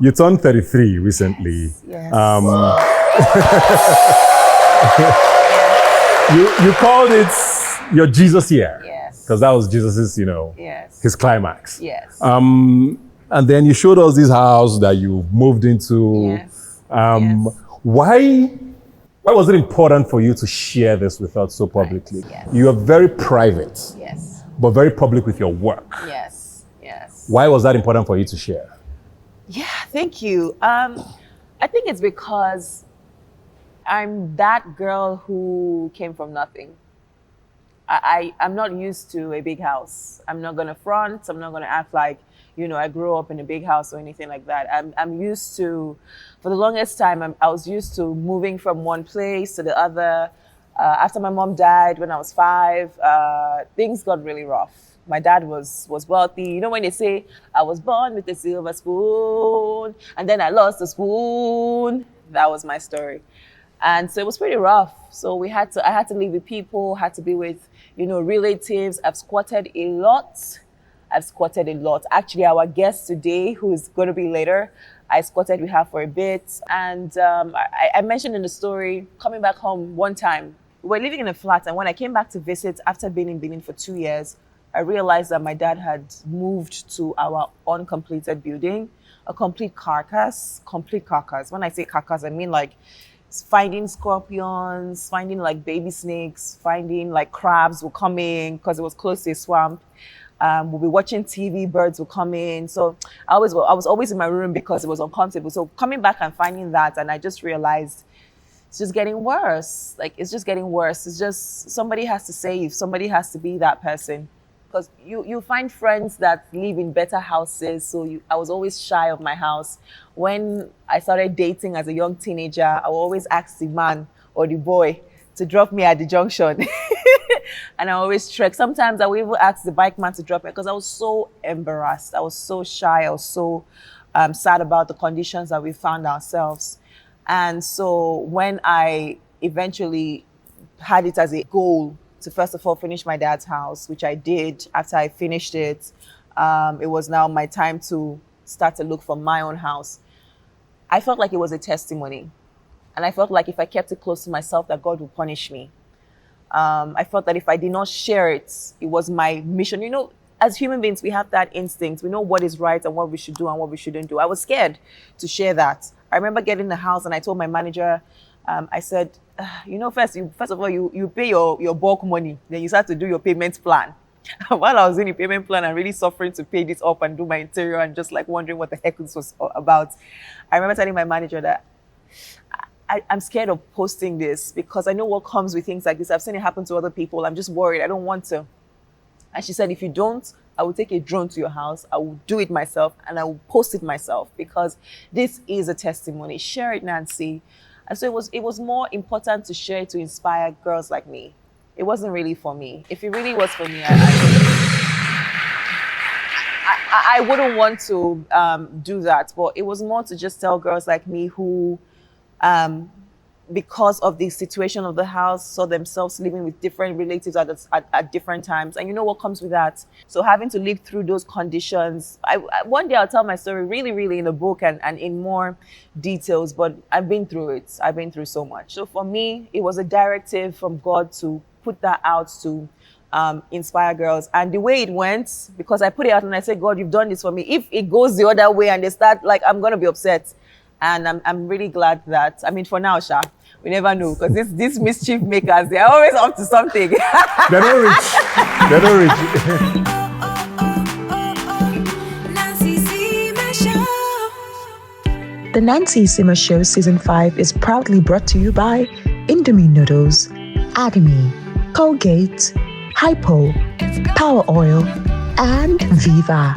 You turned 33 recently. Yes. You called it your Jesus year. Yes. Because that was Jesus's, Yes. his climax. Yes. And then you showed us this house that you moved into. Yes. Why was it important for you to share this with us so publicly? Right. Yes. You are very private, Yes. but very public with your work. Yes. Yes. Why was that important for you to share? Yeah, thank you. I think it's because I'm that girl who came from nothing. I'm not used to a big house. I'm not gonna front. I'm not gonna act like, I grew up in a big house or anything like that. I'm used to, for the longest time, I was used to moving from one place to the other. After my mom died when I was 5, things got really rough. My dad was wealthy. You know when they say, I was born with a silver spoon, and then I lost the spoon? That was my story. And so it was pretty rough. So I had to live with people, had to be with, relatives. I've squatted a lot. Actually, our guest today, who is going to be later, I squatted with her for a bit. And I mentioned in the story, coming back home one time, we were living in a flat. And when I came back to visit after being in Benin for 2 years, I realized that my dad had moved to our uncompleted building, a complete carcass. When I say carcass, I mean like finding scorpions, finding like baby snakes, finding like crabs will come in because it was close to a swamp. We'll be watching TV, birds will come in. So I was always in my room because it was uncomfortable. So coming back and finding that, and I just realized it's just getting worse. It's just somebody has to save, somebody has to be that person. Because you find friends that live in better houses. So I was always shy of my house. When I started dating as a young teenager, I would always ask the man or the boy to drop me at the junction. And I always trek. Sometimes I would even ask the bike man to drop me because I was so embarrassed. I was so shy. I was so sad about the conditions that we found ourselves. And so when I eventually had it as a goal to first of all finish my dad's house, which I did. After I finished it, it was now my time to start to look for my own house. I felt like it was a testimony. And I felt like if I kept it close to myself, that God would punish me. I felt that if I did not share it, it was my mission. As human beings, we have that instinct. We know what is right and what we should do and what we shouldn't do. I was scared to share that. I remember getting the house and I told my manager, I said, first of all, you pay your bulk money, then you start to do your payment plan. While I was doing the payment plan, I'm really suffering to pay this up and do my interior and just like wondering what the heck this was about. I remember telling my manager that I'm scared of posting this because I know what comes with things like this. I've seen it happen to other people. I'm just worried. I don't want to. And she said, if you don't, I will take a drone to your house. I will do it myself and I will post it myself because this is a testimony. Share it, Nancy. And so it was more important to share to inspire girls like me. It wasn't really for me. If it really was for me, I wouldn't want to do that. But it was more to just tell girls like me who, because of the situation of the house, saw themselves living with different relatives at different times. And you know what comes with that? So having to live through those conditions, one day I'll tell my story really, really in the book and in more details, but I've been through it. I've been through so much. So for me, it was a directive from God to put that out to inspire girls. And the way it went, because I put it out and I said, God, you've done this for me. If it goes the other way and they start, I'm going to be upset. And I'm really glad that, for now, Sha, we never know, because these mischief makers, they're always up to something. They don't reach. The Nancy Isime Show Season 5 is proudly brought to you by Indomie Noodles, Acme, Colgate, Hypo, Power Oil, and Viva.